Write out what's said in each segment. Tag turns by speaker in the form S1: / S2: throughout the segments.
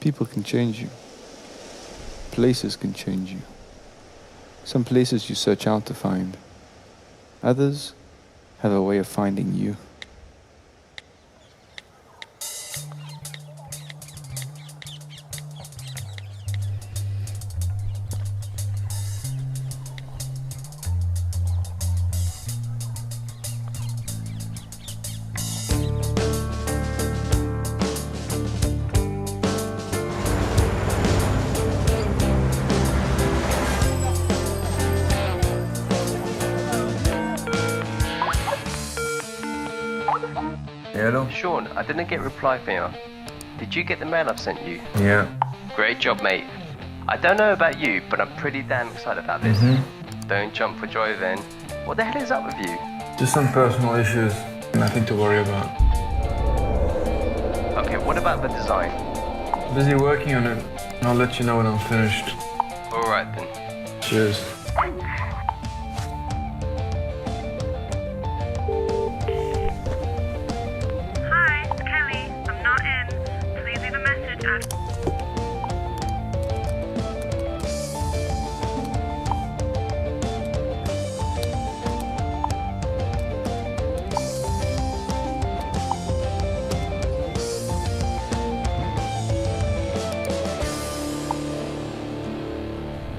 S1: People can change you. Places can change you. Some places you search out to find. Others have a way of finding you.
S2: Hello?
S3: Sean, I didn't get a reply from you. Did you get the mail I've sent you?
S2: Yeah.
S3: Great job, mate. I don't know about you, but I'm pretty damn excited about this. Don't jump for joy then. What the hell is up with you?
S2: Just some personal issues. Nothing to worry about.
S3: Okay, what about the design?
S2: Busy working on it. I'll let you know when I'm finished.
S3: Alright then.
S2: Cheers.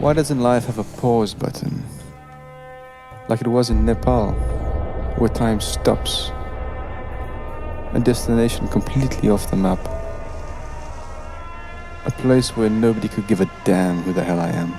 S1: Why doesn't life have a pause button? Like it was in Nepal, where time stops. A destination completely off the map. A place where nobody could give a damn who the hell I am.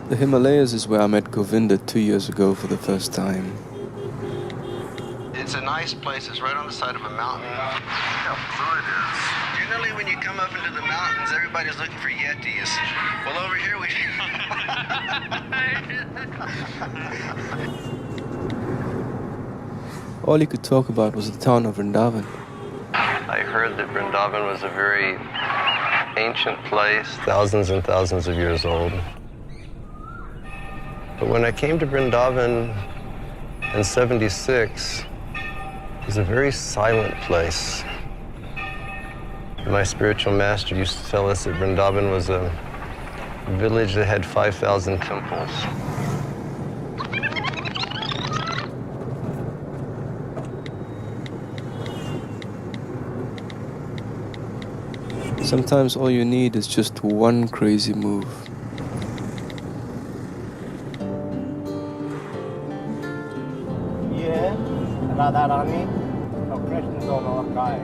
S1: The Himalayas is where I met Govinda 2 years ago for the first time.
S4: It's a nice place. It's right on the side of a mountain. How fun it is. Generally, when you come up into the mountains, everybody's looking for Yetis. Well, over here we...
S1: All he could talk about was the town of Vrindavan.
S4: I heard that Vrindavan was a very ancient place, thousands and thousands of years old. But when I came to Vrindavan in '76, it was a very silent place. My spiritual master used to tell us that Vrindavan was a village that had 5,000 temples.
S1: Sometimes all you need is just one crazy move.
S5: Radha Rani और कृष्ण दोनों का है।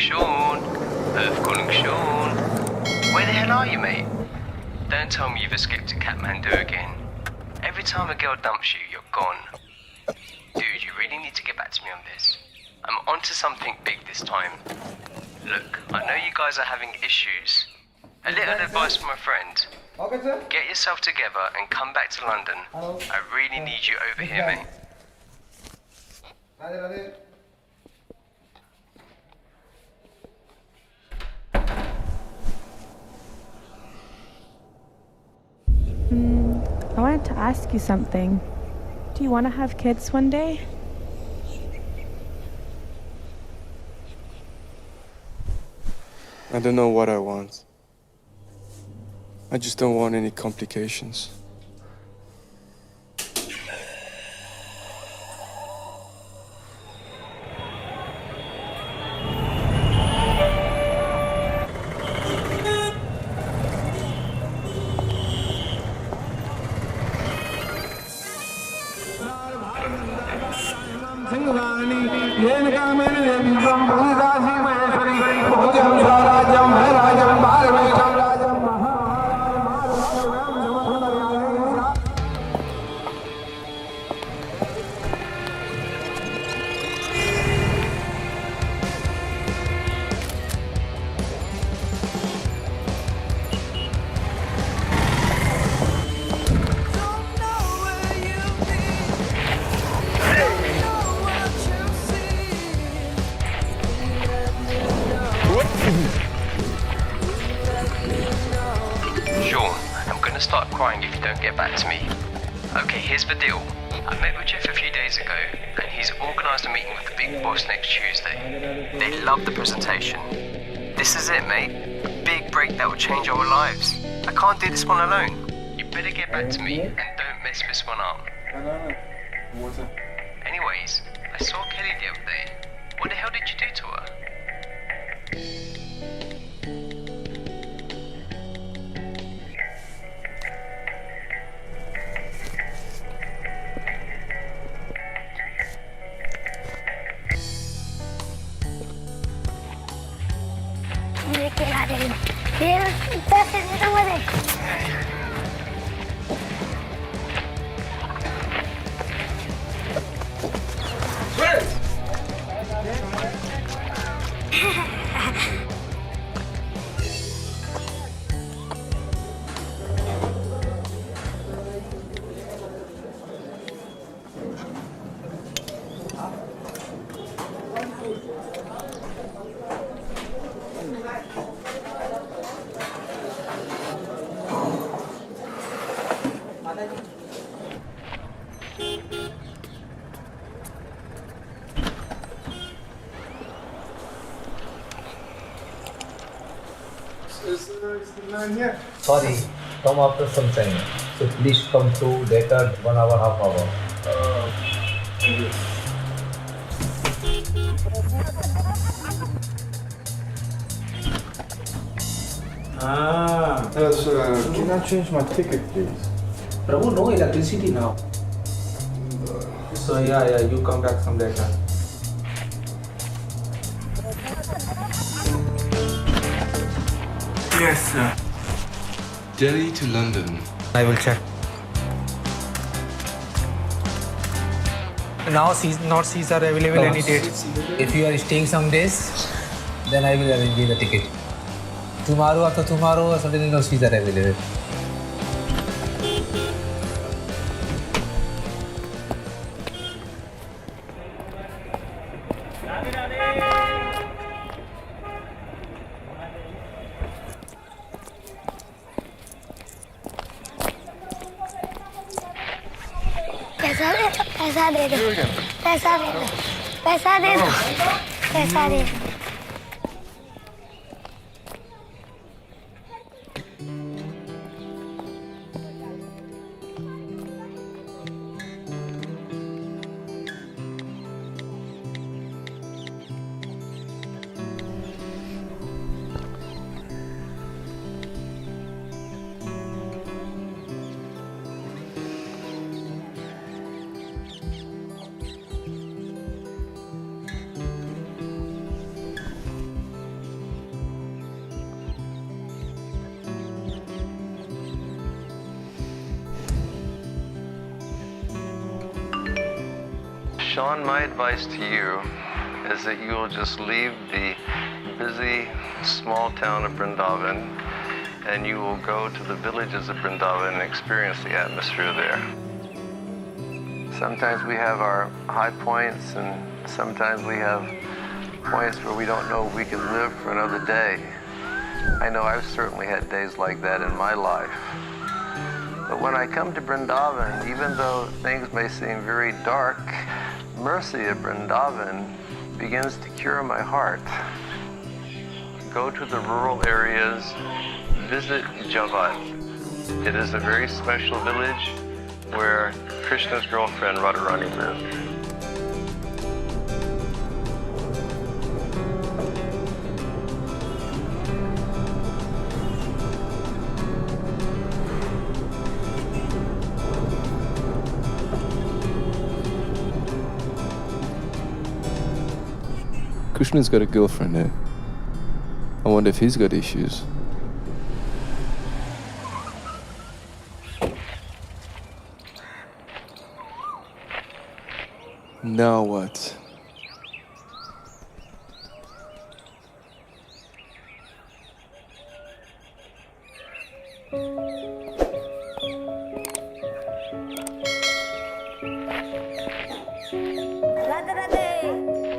S3: Sean! Earth calling Sean! Where the hell are you, mate? Don't tell me you've escaped to Kathmandu again. Every time a girl dumps you, you're gone. Dude, you really need to get back to me on this. I'm onto something big this time. Look, I know you guys are having issues. A little advice from a friend. Get yourself together and come back to London. I really need you over here, mate.
S6: I wanted to ask you something. Do you want to have kids one day?
S1: I don't know what I want. I just don't want any complications.
S3: Sean, I'm gonna start crying if you don't get back to me. Okay, here's the deal. I met with Jeff a few days ago, and he's organised a meeting with the big boss next Tuesday. They love the presentation. This is it, mate. A big break that will change our lives. I can't do this one alone. You better get back to me and don't mess this one up. Anyways, I saw Kelly the other day. What the hell did you do to her?
S7: Sorry, come after some time. So please come to later 1 hour, half hour.
S2: Yes, can I change my ticket, please?
S7: Prabhu, no electricity now. So yeah, you come back some later.
S2: Yes, sir.
S1: Delhi to London.
S7: I will check.
S8: Now not seats are available any date.
S7: If you are staying some days, then I will arrange you the ticket. Tomorrow, after tomorrow, suddenly no seats are available.
S9: पैसा दे दो पैसा दे दो पैसा दे दो पैसा दे दो
S4: Sean, my advice to you is that you will just leave the busy small town of Vrindavan and you will go to the villages of Vrindavan and experience the atmosphere there. Sometimes we have our high points, and sometimes we have points where we don't know if we can live for another day. I know I've certainly had days like that in my life. But when I come to Vrindavan, even though things may seem very dark, mercy of Vrindavan begins to cure my heart. Go to the rural areas, visit Javad. It is a very special village where Krishna's girlfriend Radharani lived.
S1: Krishna's got a girlfriend there. I wonder if he's got issues. Now what?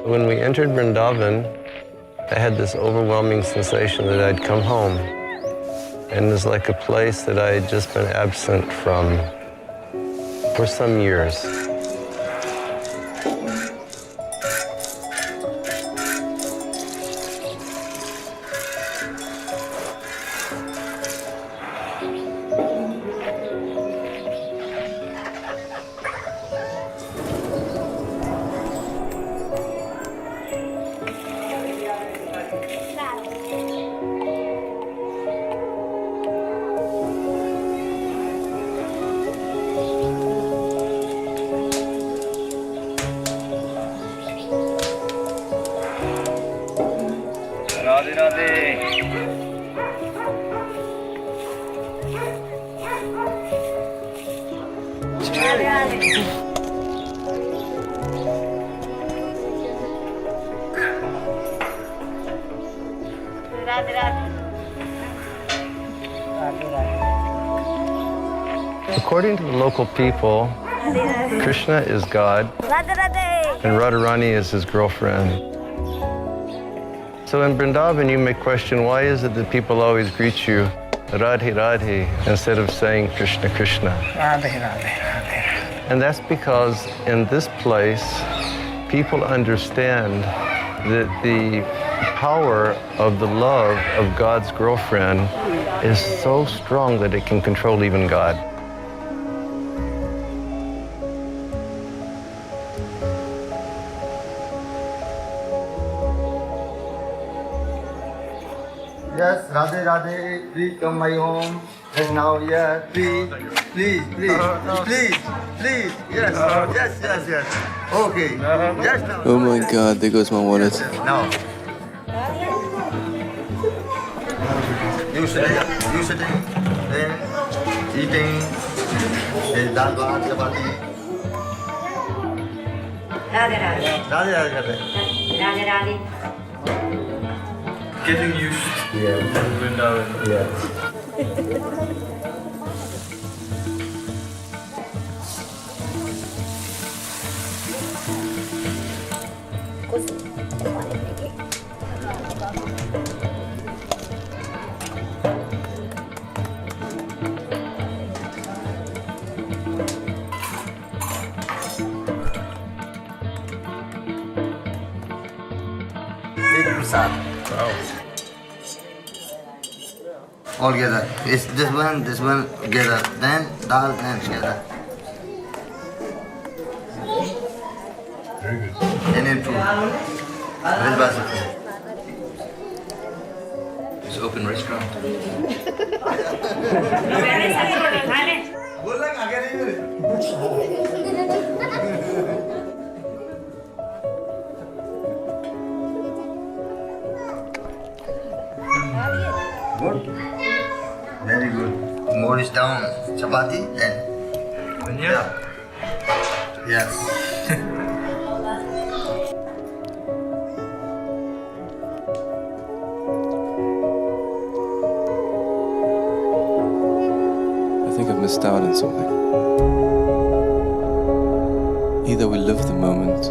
S4: When we entered Vrindavan, I had this overwhelming sensation that I'd come home. And it was like a place that I had just been absent from for some years.
S10: Radhe Radhe.
S4: According to the local people, Krishna is God and Radharani is his girlfriend. So in Vrindavan, you may question, why is it that people always greet you Radhe Radhe instead of saying Krishna Krishna?
S5: Radhe Radhe Radhe.
S4: And that's because in this place, people understand that the power of the love of God's girlfriend is so strong that it can control even God.
S10: Yes, Radhe Radhe, please come my home. And now, yeah, please, please, please, please, please, yes, yes, yes, yes. Okay, yes, now.
S1: Oh my God, there goes my wallet.
S10: Now. You sitting there, eating dal bhat, chapati.
S11: Radhe Radhe.
S10: Radhe Radhe Radhe.
S11: Radhe Radhe.
S2: Getting used to Vrindavan.
S10: Prasad.
S2: Wow.
S10: All together. It's this one together. Then dal, then together.
S2: Very good.
S10: Indian food. Vrindavan food.
S2: It's open restaurant.
S10: Good. Very good. More is down. Chapati then.
S2: Yeah.
S10: Yes.
S1: missed out on something. Either we live the moment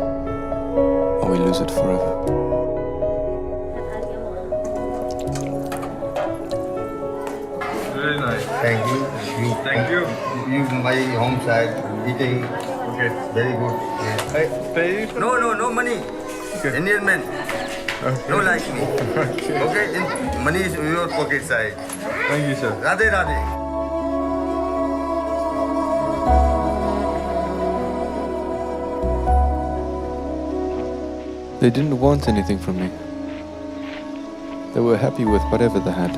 S1: or we lose it forever.
S2: Very nice.
S10: Thank you.
S2: Thank you.
S10: You my home side eating.
S2: Okay.
S10: Very good. Yeah.
S2: Hey, pay?
S10: No money.
S2: Okay.
S10: Indian man.
S2: Okay.
S10: No like me.
S2: Okay.
S10: Okay. Money is in your pocket side.
S2: Thank you, sir.
S10: Radhe Radhe.
S1: They didn't want anything from me. They were happy with whatever they had.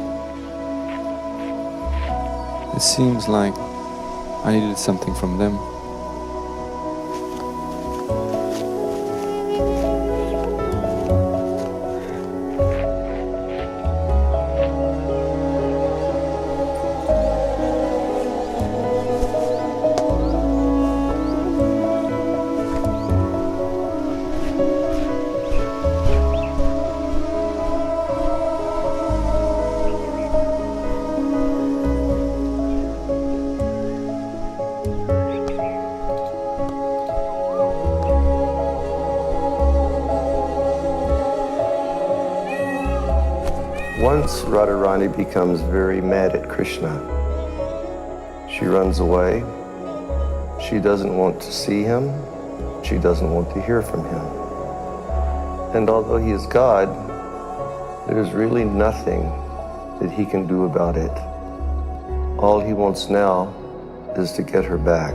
S1: It seems like I needed something from them.
S4: Once Radharani becomes very mad at Krishna. She runs away. She doesn't want to see him. She doesn't want to hear from him. And although he is God, there's really nothing that he can do about it. All he wants now is to get her back.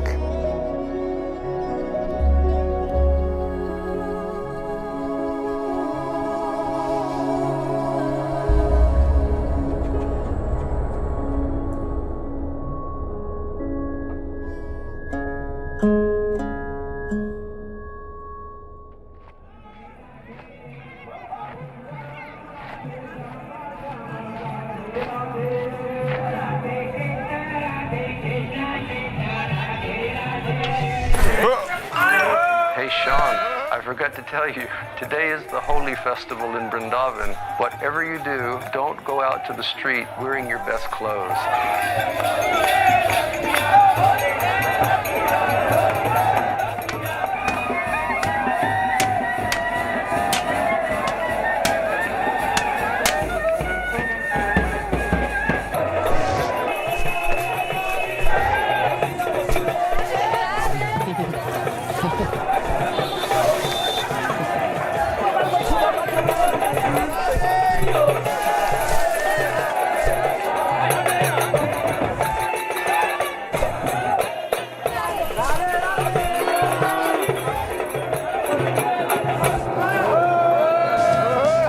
S4: Hey Sean, I forgot to tell you, today is the holy festival in Vrindavan. Whatever you do, don't go out to the street wearing your best clothes.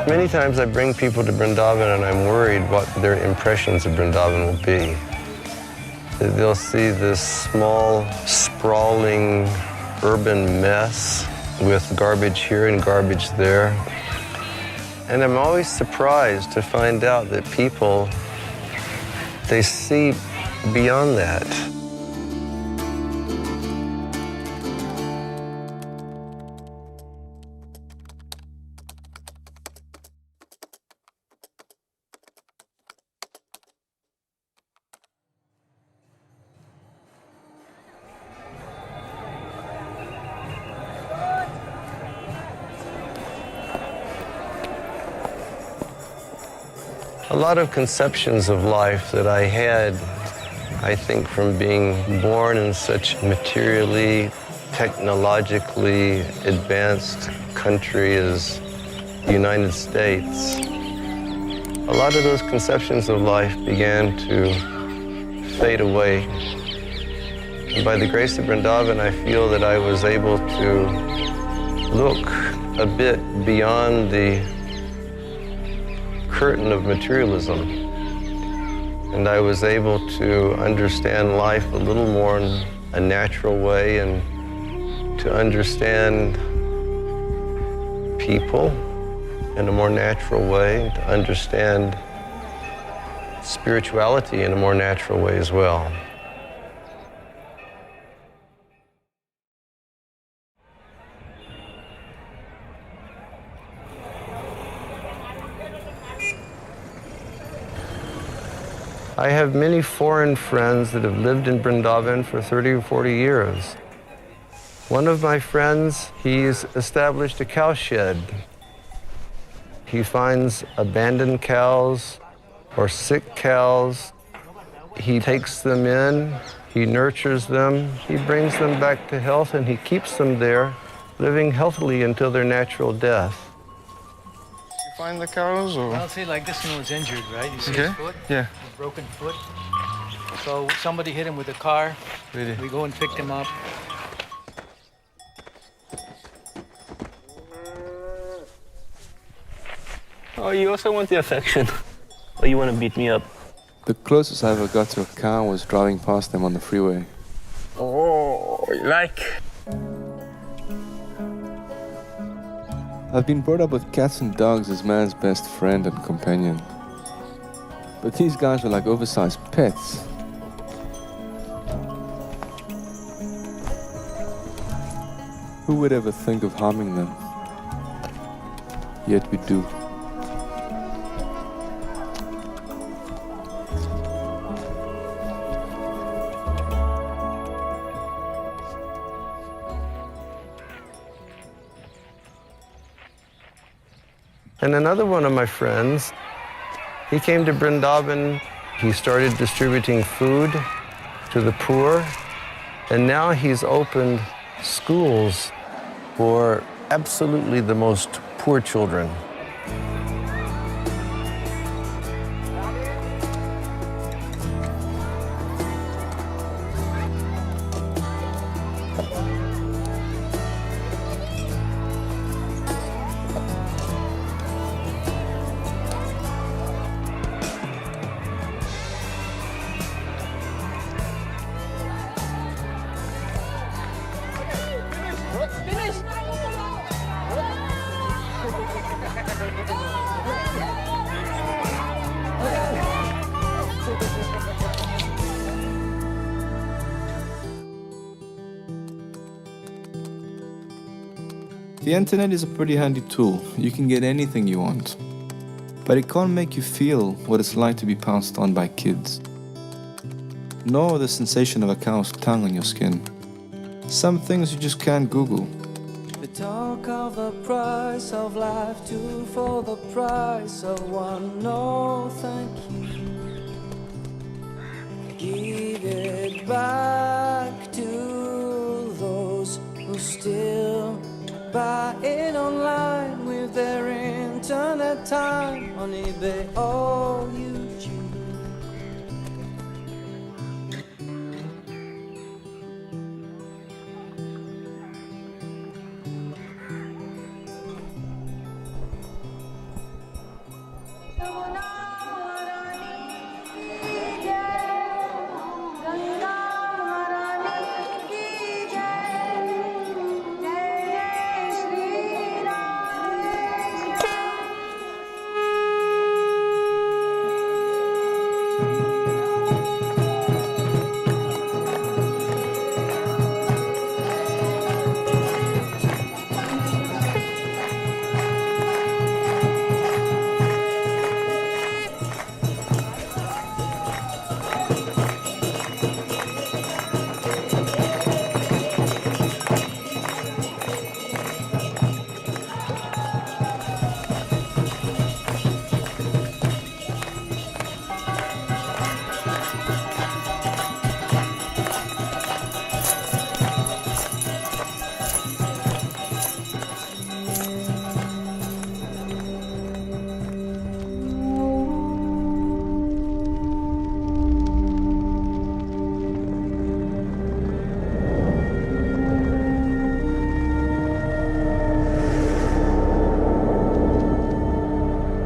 S4: Many times I bring people to Vrindavan and I'm worried what their impressions of Vrindavan will be. They'll see this small, sprawling, urban mess with garbage here and garbage there. And I'm always surprised to find out that people, they see beyond that. A lot of conceptions of life that I had, I think, from being born in such materially, technologically advanced country as the United States, a lot of those conceptions of life began to fade away. And by the grace of Vrindavan, I feel that I was able to look a bit beyond the curtain of materialism. And I was able to understand life a little more in a natural way and to understand people in a more natural way, to understand spirituality in a more natural way as well. I have many foreign friends that have lived in Vrindavan for 30 or 40 years. One of my friends, he's established a cow shed. He finds abandoned cows or sick cows. He takes them in, he nurtures them, he brings them back to health, and he keeps them there, living healthily until their natural death.
S2: You find the cows, or?
S5: I'll say like this one was injured, right? You see
S2: Okay.
S5: his foot?
S2: Yeah.
S5: A broken foot. So somebody hit him with a car.
S2: Really?
S5: We go and picked him up.
S12: Oh, you also want the affection? Or you want to beat me up?
S1: The closest I ever got to a cow was driving past them on the freeway.
S12: Oh, you like?
S1: I've been brought up with cats and dogs as man's best friend and companion. But these guys were like oversized pets. Who would ever think of harming them? Yet we do.
S4: And another one of my friends, he came to Vrindavan. He started distributing food to the poor, and now he's opened schools for absolutely the most poor children.
S1: The internet is a pretty handy tool. You can get anything you want. But it can't make you feel what it's like to be pounced on by kids. Nor the sensation of a cow's tongue on your skin. Some things you just can't Google.
S13: They talk of the price of life, two for the price of one. No, thank you. Give it back to those who still buy it online with their internet time on eBay or YouTube.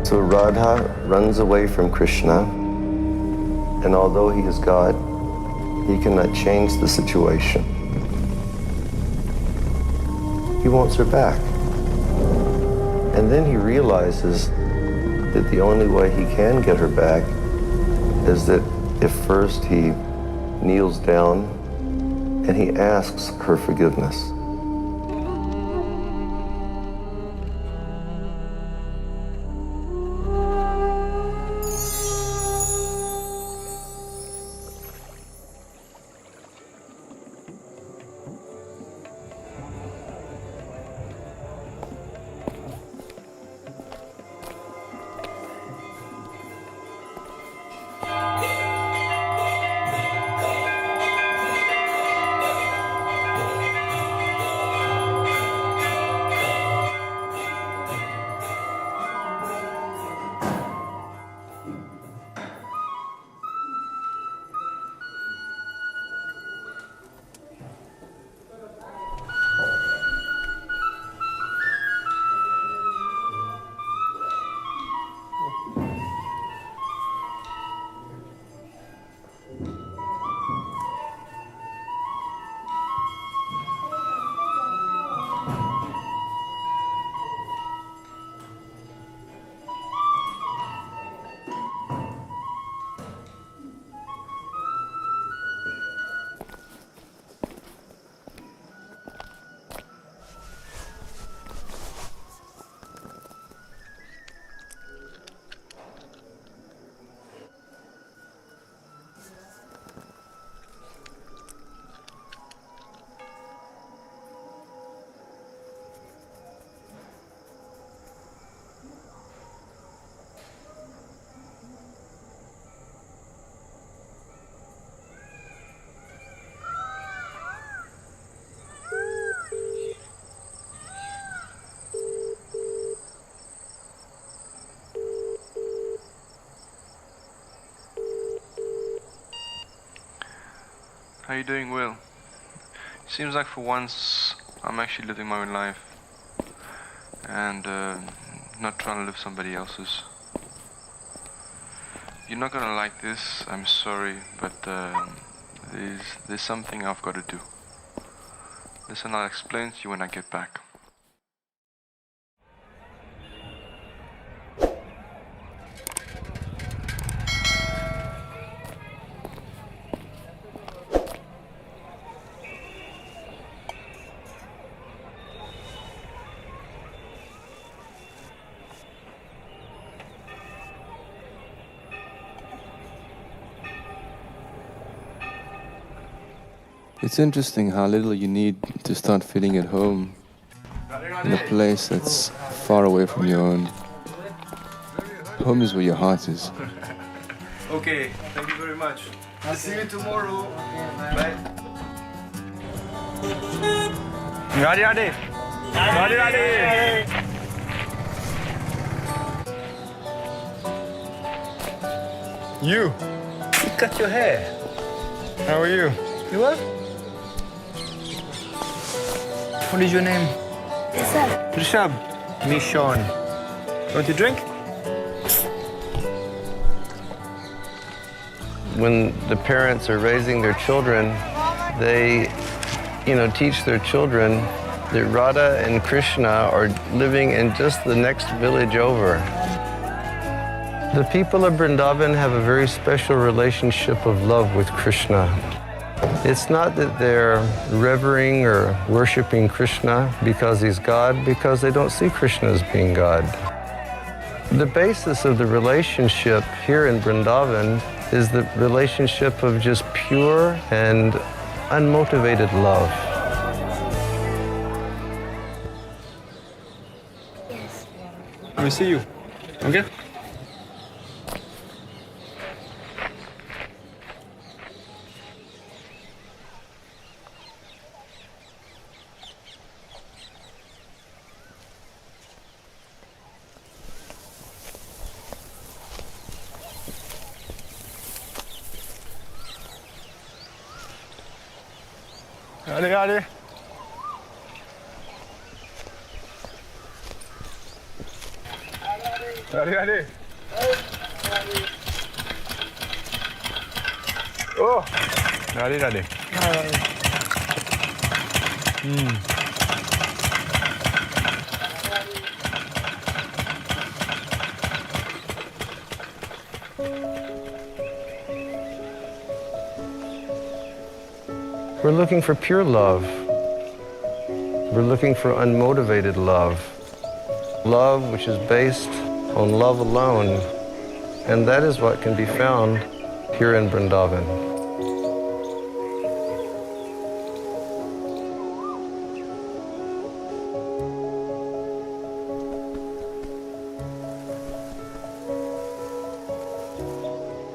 S4: So Radha runs away from Krishna, and although he is God, he cannot change the situation. He wants her back. And then he realizes that the only way he can get her back is that if first he kneels down and he asks her forgiveness.
S2: How you doing, Will? Seems like for once I'm actually living my own life and not trying to live somebody else's. You're not gonna like this, I'm sorry, but there's something I've got to do. Listen, I'll explain to you when I get back.
S1: It's interesting how little you need to start feeling at home in a place that's far away from your own. Home is where your heart is.
S2: Okay, thank you very much.
S10: I'll see you tomorrow. Bye.
S2: Radhe Radhe! Radhe Radhe! You cut your hair. How are you? You what? What is your name?
S9: Rishabh.
S2: Rishabh. Me, Sean. Want to drink?
S4: When the parents are raising their children, they, teach their children that Radha and Krishna are living in just the next village over. The people of Vrindavan have a very special relationship of love with Krishna. It's not that they're revering or worshiping Krishna because he's God, because they don't see Krishna as being God. The basis of the relationship here in Vrindavan is the relationship of just pure and unmotivated love.
S9: Yes.
S2: Let me see you. Okay? Radhe Radhe! Radhe Radhe! Oh! Radhe Radhe!
S4: We're looking for pure love. We're looking for unmotivated love. Love which is based on love alone. And that is what can be found here in Vrindavan.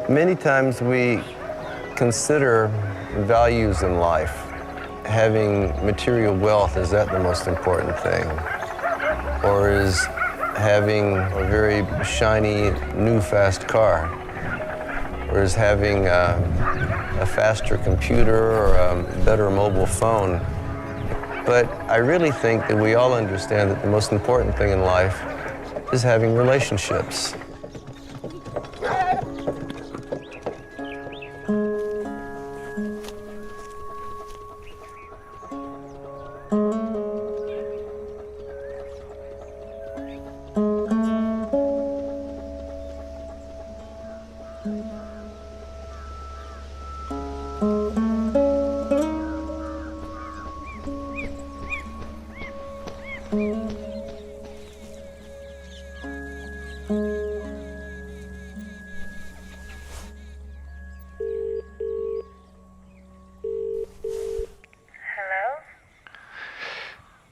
S4: Many times we consider values in life. Having material wealth, is that the most important thing? Or is having a very shiny, new, fast car? Or is having a faster computer or a better mobile phone? But I really think that we all understand that the most important thing in life is having relationships.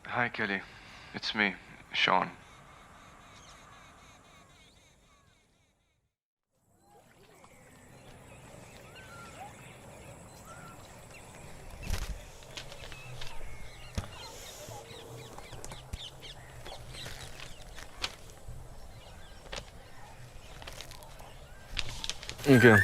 S2: Hi, Kelly. It's me, Sean. Okay.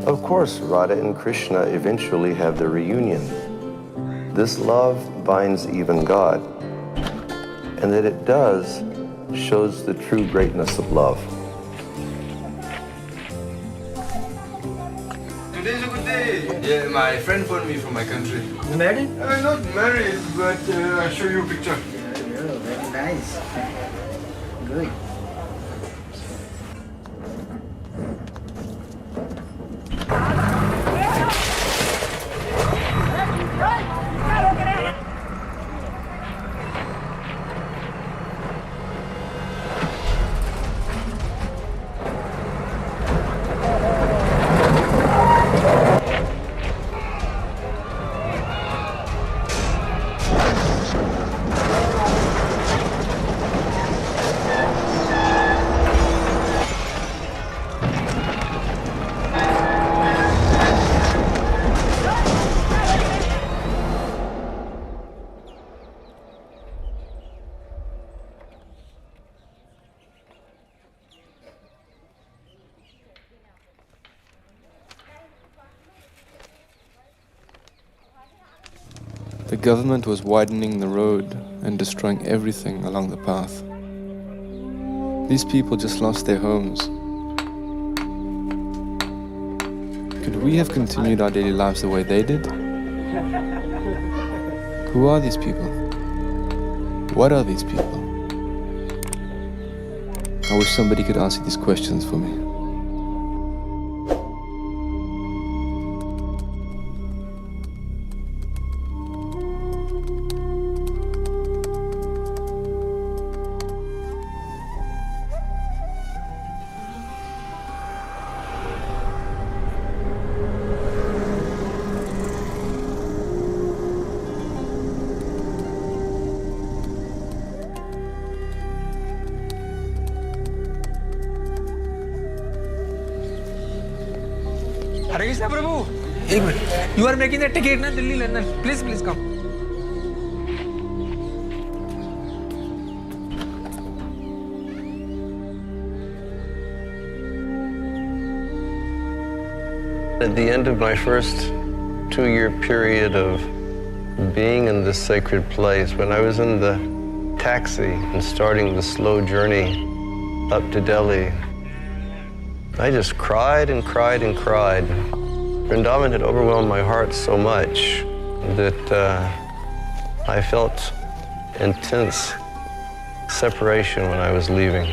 S4: Of course, Radha and Krishna eventually have their reunion. This love binds even God, and that it does shows the true greatness of love.
S10: Today's a good day.
S1: Yeah, my friend phoned me from my country.
S10: You married? Not married, but I'll show you a picture.
S5: Yeah, very nice. Good.
S1: The government was widening the road and destroying everything along the path. These people just lost their homes. Could we have continued our daily lives the way they did? Who are these people? What are these people? I wish somebody could answer these questions for me.
S7: Hare Krishna Prabhu. एक minute. You are making the ticket ना Delhi London. Please, please come.
S4: At the end of my first 2-year period of being in this sacred place, when I was in the taxi and starting the slow journey up to Delhi, I just cried and cried and cried. Vrindavan had overwhelmed my heart so much that I felt intense separation when I was leaving.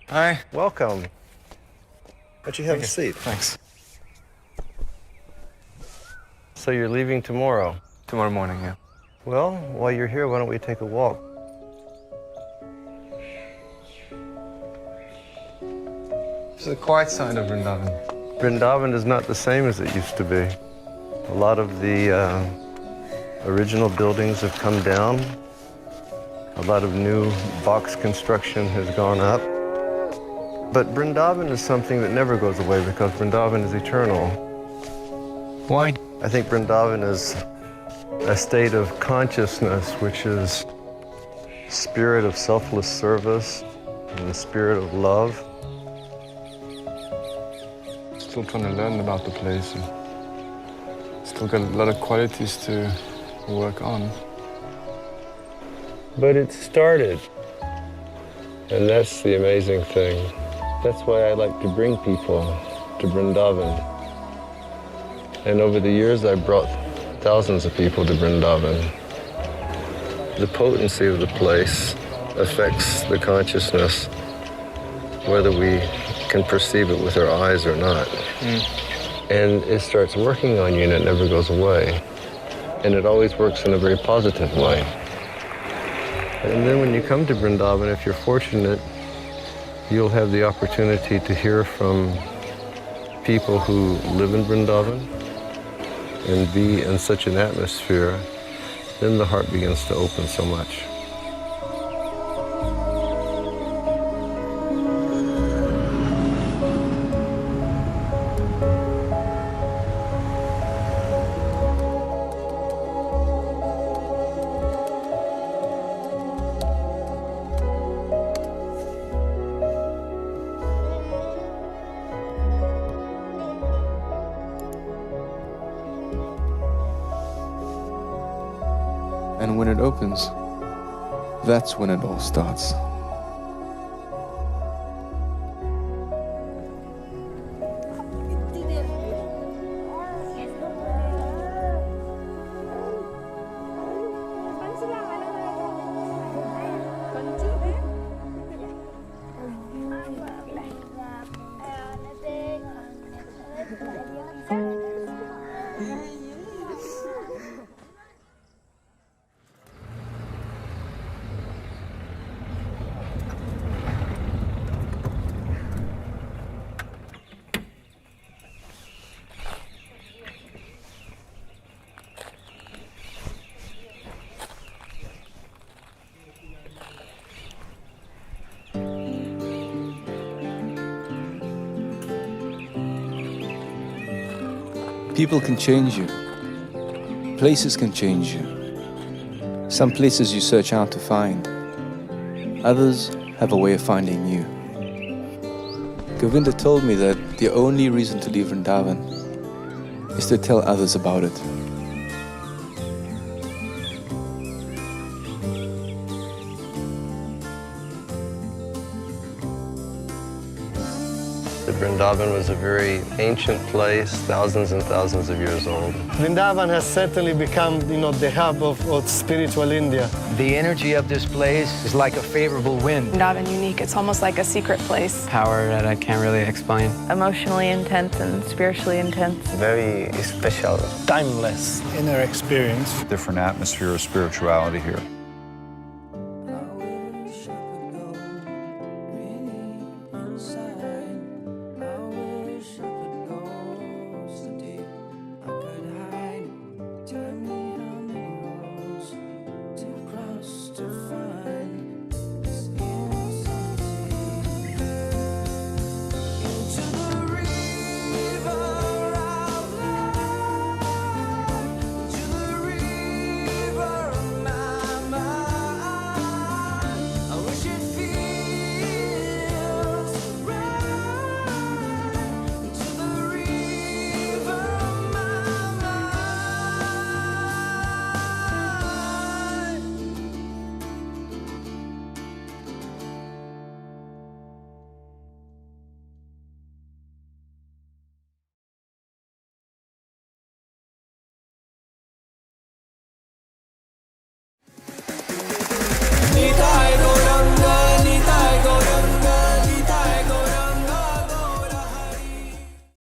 S1: Hi.
S4: Welcome. Why don't you have a seat?
S1: Thanks.
S4: So you're leaving tomorrow?
S1: Tomorrow morning, yeah.
S4: Well, while you're here, why don't we take a walk?
S1: This is a quiet side of Vrindavan.
S4: Vrindavan is not the same as it used to be. A lot of the original buildings have come down. A lot of new box construction has gone up. But Vrindavan is something that never goes away because Vrindavan is eternal.
S1: Why?
S4: I think Vrindavan is a state of consciousness, which is spirit of selfless service and the spirit of love.
S1: Still trying to learn about the place and still got a lot of qualities to work on.
S4: But it started, and that's the amazing thing. That's why I like to bring people to Vrindavan. And over the years, I brought thousands of people to Vrindavan. The potency of the place affects the consciousness, whether we can perceive it with our eyes or not. And it starts working on you and it never goes away. And it always works in a very positive way. And then when you come to Vrindavan, if you're fortunate, you'll have the opportunity to hear from people who live in Vrindavan and be in such an atmosphere, then the heart begins to open so much.
S1: And when it opens, that's when it all starts. People can change you. Places can change you. Some places you search out to find. Others have a way of finding you. Govinda told me that the only reason to leave Vrindavan is to tell others about it.
S4: Vrindavan was a very ancient place, thousands and thousands of years old.
S14: Vrindavan has certainly become, the hub of spiritual India.
S15: The energy of this place is like a favorable wind.
S16: Vrindavan unique. It's almost like a secret place.
S17: Power that I can't really explain.
S16: Emotionally intense and spiritually intense.
S4: Very special.
S14: Timeless.
S18: Inner experience.
S19: Different atmosphere of spirituality here.